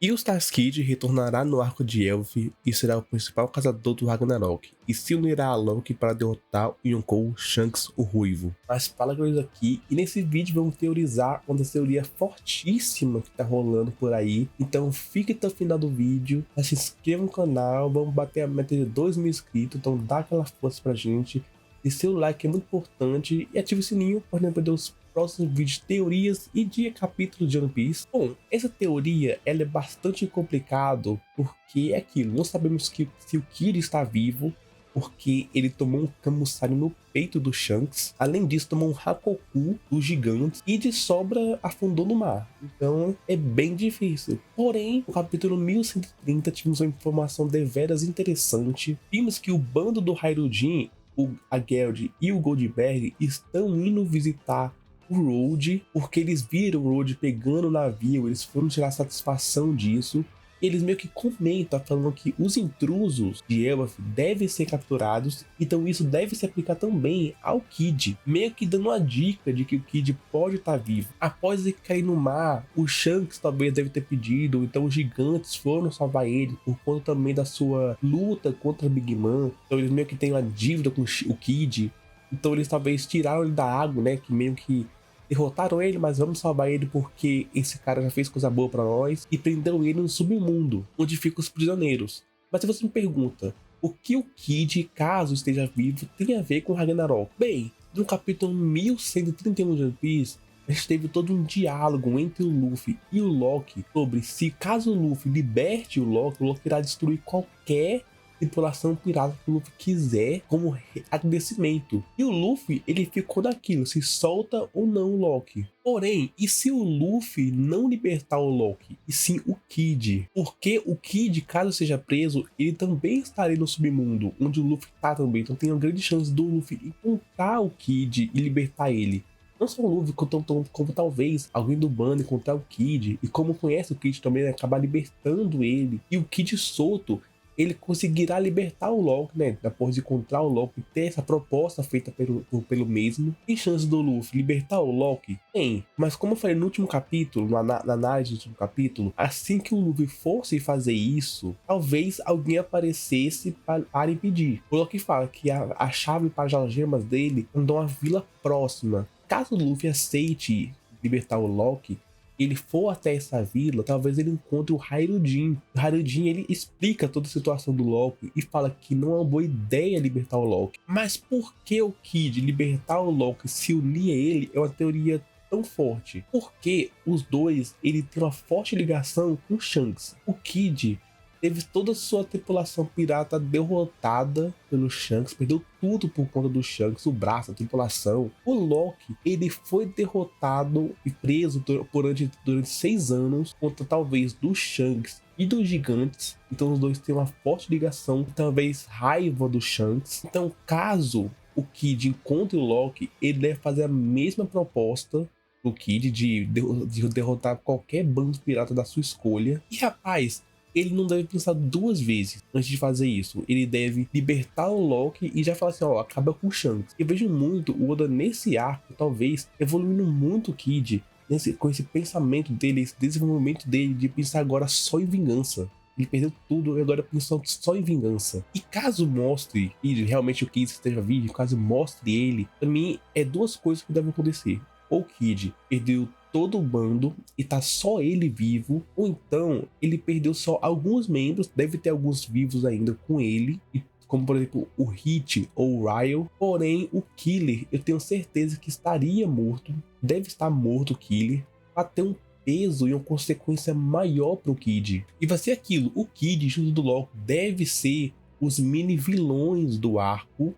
E o Starskid retornará no arco de Elf e será o principal caçador do Ragnarok, e se unirá a Loki para derrotar o Yonkou Shanks o Ruivo. Mas fala coisa aqui, e nesse vídeo vamos teorizar uma das teorias fortíssimas que tá rolando por aí, então fique até o final do vídeo, se inscreva no canal, vamos bater a meta de 2.000 inscritos, então dá aquela força pra gente, e seu like é muito importante, e ative o sininho para não perder os próximos vídeos de teorias e de capítulos de One Piece. Bom, essa teoria ela é bastante complicado porque é aquilo, não sabemos se o Kid está vivo, porque ele tomou um Kamusari no peito do Shanks, além disso tomou um Hakoku dos gigantes e de sobra afundou no mar, então é bem difícil. Porém, no capítulo 1130 tivemos uma informação deveras interessante, vimos que o bando do Hyruujin, a Geld e o Goldberg estão indo visitar o Road, porque eles viram o Road pegando o navio, eles foram tirar satisfação disso. Eles meio que comentam falando que os intrusos de Elbaf devem ser capturados, então isso deve se aplicar também ao Kid, meio que dando uma dica de que o Kid pode estar vivo. Após ele cair no mar, o Shanks talvez deve ter pedido, então os gigantes foram salvar ele por conta também da sua luta contra Big Mom, então eles meio que têm uma dívida com o Kid. Então eles talvez tiraram ele da água, né? Que meio que derrotaram ele, mas vamos salvar ele porque esse cara já fez coisa boa pra nós. E prenderam ele no submundo, onde ficam os prisioneiros. Mas se você me pergunta, o que o Kid, caso esteja vivo, tem a ver com Ragnarok? Bem, no capítulo 1131 de One Piece, a gente teve todo um diálogo entre o Luffy e o Loki sobre se caso o Luffy liberte o Loki irá destruir qualquer tripulação pirata que o Luffy quiser como agradecimento. E o Luffy, ele ficou naquilo, se solta ou não o Loki. Porém, e se o Luffy não libertar o Loki, e sim o Kid? Porque o Kid, caso seja preso, ele também estaria no submundo, onde o Luffy tá também. Então tem uma grande chance do Luffy encontrar o Kid e libertar ele. Não só o Luffy, como talvez alguém do bando encontrar o Kid, e como conhece o Kid também, né, acabar libertando ele. E o Kid solto, ele conseguirá libertar o Loki, né? Depois de encontrar o Loki e ter essa proposta feita pelo mesmo. Tem chance do Luffy libertar o Loki? Tem. Mas como eu falei no último capítulo, na análise do último capítulo, assim que o Luffy fosse fazer isso, talvez alguém aparecesse para impedir. O Loki fala que a chave para as algemas dele andou a uma vila próxima. Caso o Luffy aceite libertar o Loki, ele for até essa vila, talvez ele encontre o Hyruujin. O Hyruujin, ele explica toda a situação do Loki e fala que não é uma boa ideia libertar o Loki. Mas por que o Kid libertar o Loki, se unir a ele, é uma teoria tão forte? Porque os dois, ele tem uma forte ligação com o Shanks. O Kid teve toda a sua tripulação pirata derrotada pelo Shanks, perdeu tudo por conta do Shanks, o braço, a tripulação. O Loki, ele foi derrotado e preso durante 6 anos contra talvez do Shanks e dos gigantes. Então os dois têm uma forte ligação, talvez raiva do Shanks. Então caso o Kid encontre o Loki, ele deve fazer a mesma proposta do Kid de derrotar qualquer bando pirata da sua escolha. E rapaz, ele não deve pensar 2 vezes antes de fazer isso. Ele deve libertar o Loki e já falar assim, ó, acaba com o Shanks. Eu vejo muito o Oda nesse arco, talvez, evoluindo muito o Kid, com esse pensamento dele, esse desenvolvimento dele, de pensar agora só em vingança. Ele perdeu tudo e agora pensa só em vingança. E caso mostre que realmente o Kid esteja vivo, caso mostre ele, pra mim é 2 coisas que devem acontecer. Ou o Kid perdeu todo o bando e tá só ele vivo, ou então ele perdeu só alguns membros, deve ter alguns vivos ainda com ele, como por exemplo o Hit ou o Ryle. Porém o Killer, eu tenho certeza que estaria morto, deve estar morto o Killer, para ter um peso e uma consequência maior pro Kid. E vai ser aquilo, o Kid junto do Loki deve ser os mini vilões do arco.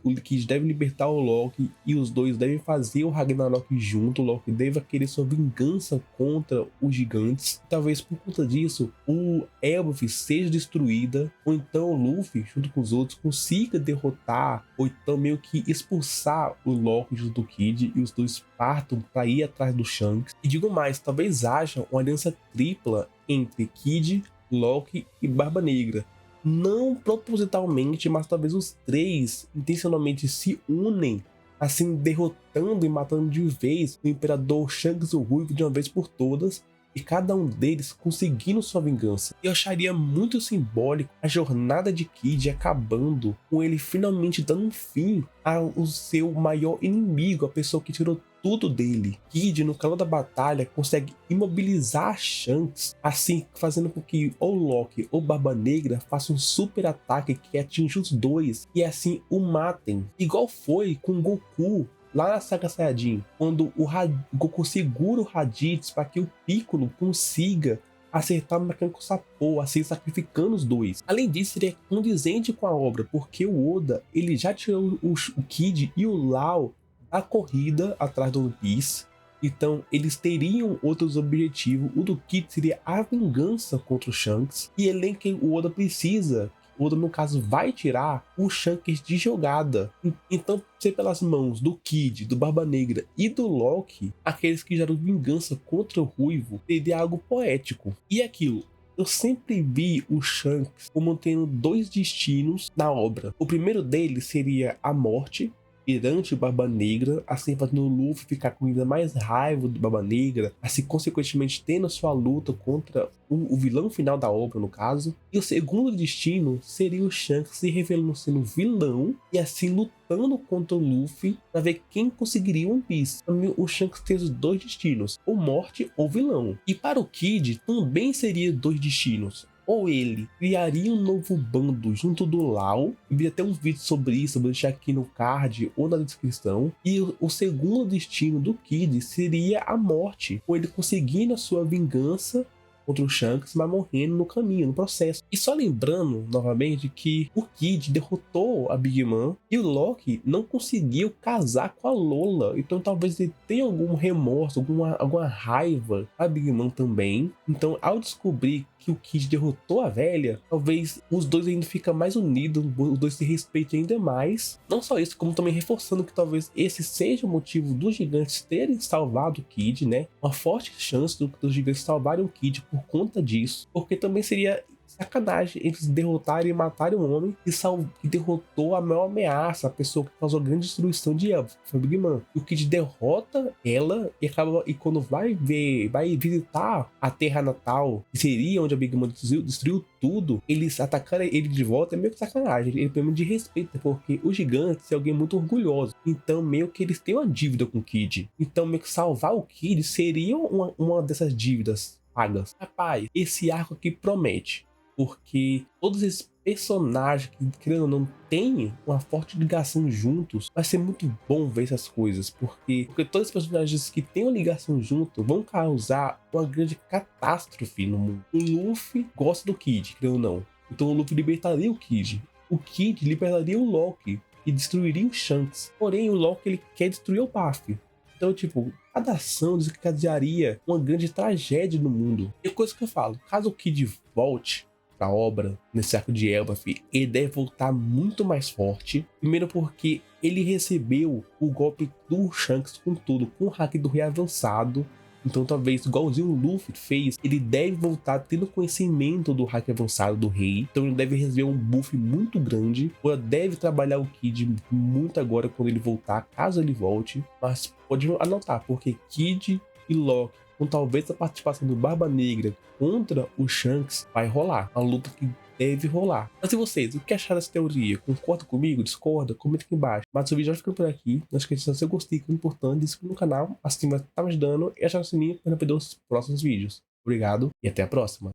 O Kid deve libertar o Loki e os dois devem fazer o Ragnarok junto. O Loki deve querer sua vingança contra os gigantes. Talvez por conta disso o Elbaf seja destruída, ou então o Luffy junto com os outros consiga derrotar, ou então meio que expulsar o Loki junto do Kid e os dois partam para ir atrás do Shanks. E digo mais, talvez haja uma aliança tripla entre Kid, Loki e Barba Negra. Não propositalmente, mas talvez os 3 intencionalmente se unem, assim derrotando e matando de vez o Imperador Shanks o Ruivo de uma vez por todas, e cada um deles conseguindo sua vingança. Eu acharia muito simbólico a jornada de Kid acabando com ele finalmente dando um fim ao seu maior inimigo, a pessoa que tirou tudo dele. Kid, no calor da batalha, consegue imobilizar Shanks, assim fazendo com que ou Loki ou Barba Negra façam um super ataque que atinja os dois e assim o matem. Igual foi com Goku lá na saga Saiyajin, quando o Goku segura o Raditz para que o Piccolo consiga acertar o mecânico Sapô, assim sacrificando os dois. Além disso, seria condizente com a obra, porque o Oda ele já tirou o Kid e o Lau da corrida atrás do One Piece. Então eles teriam outros objetivos. O do Kid seria a vingança contra o Shanks. E além que o Oda precisa, o Oda no caso vai tirar o Shanks de jogada. Então, ser pelas mãos do Kid, do Barba Negra e do Loki, aqueles que geram vingança contra o Ruivo, seria algo poético. E aquilo, eu sempre vi o Shanks como tendo dois destinos na obra. O primeiro deles seria a morte perante o Barba Negra, assim fazendo o Luffy ficar com ainda mais raiva do Barba Negra, assim consequentemente tendo a sua luta contra o vilão final da obra, no caso. E o segundo destino seria o Shanks se revelando sendo vilão e assim lutando contra o Luffy para ver quem conseguiria One Piece. O Shanks tem os dois destinos, ou morte ou vilão. E para o Kid também seria dois destinos. Ou ele criaria um novo bando junto do Lau, e vi até uns vídeos sobre isso, eu vou deixar aqui no card ou na descrição. E o segundo destino do Kid seria a morte, ou ele conseguindo a sua vingança contra o Shanks, mas morrendo no caminho, no processo. E só lembrando, novamente, que o Kid derrotou a Big Mom e o Loki não conseguiu casar com a Lola. Então talvez ele tenha algum remorso, alguma raiva a Big Mom também. Então ao descobrir que o Kid derrotou a velha, talvez os dois ainda ficam mais unidos, os dois se respeitem ainda mais. Não só isso, como também reforçando que talvez esse seja o motivo dos gigantes terem salvado o Kid, né? Uma forte chance dos gigantes salvarem o Kid por conta disso, porque também seria sacanagem eles derrotarem e matarem um homem que derrotou a maior ameaça, a pessoa que causou grande destruição de Elbaf, que foi Big Mom. E o Kid derrota ela e quando vai visitar a terra natal, que seria onde a Big Mom destruiu tudo, eles atacaram ele de volta é meio que sacanagem, ele pelo menos de respeito, porque os gigantes é alguém muito orgulhoso, então meio que eles têm uma dívida com o Kid, então meio que salvar o Kid seria uma dessas dívidas pagas. Rapaz, esse arco aqui promete, porque todos esses personagens que, querendo ou não, têm uma forte ligação juntos, vai ser muito bom ver essas coisas, porque todos os personagens que têm uma ligação junto vão causar uma grande catástrofe no mundo. O Luffy gosta do Kid, querendo ou não, então o Luffy libertaria o Kid libertaria o Loki e destruiria o Shanks, porém o Loki ele quer destruir o Luffy. Então, tipo, cada ação desencadearia uma grande tragédia no mundo. E a coisa que eu falo, caso o Kid volte pra obra, nesse arco de Elbaf, ele deve voltar muito mais forte. Primeiro porque ele recebeu o golpe do Shanks com tudo, com o hack do rei avançado. Então talvez, igualzinho o Luffy fez, ele deve voltar tendo conhecimento do hack avançado do rei. Então ele deve receber um buff muito grande. Ou deve trabalhar o Kid muito agora quando ele voltar, caso ele volte. Mas pode anotar, porque Kid e Loki, com talvez a participação do Barba Negra contra o Shanks, vai rolar. Uma luta que deve rolar. Mas e vocês, o que acharam dessa teoria? Concorda comigo? Discorda? Comenta aqui embaixo. Mas o vídeo já ficando por aqui. Não esqueça de se você gostou, que é importante, inscreva no canal, assim vai estar me ajudando e achar o sininho para não perder os próximos vídeos. Obrigado e até a próxima.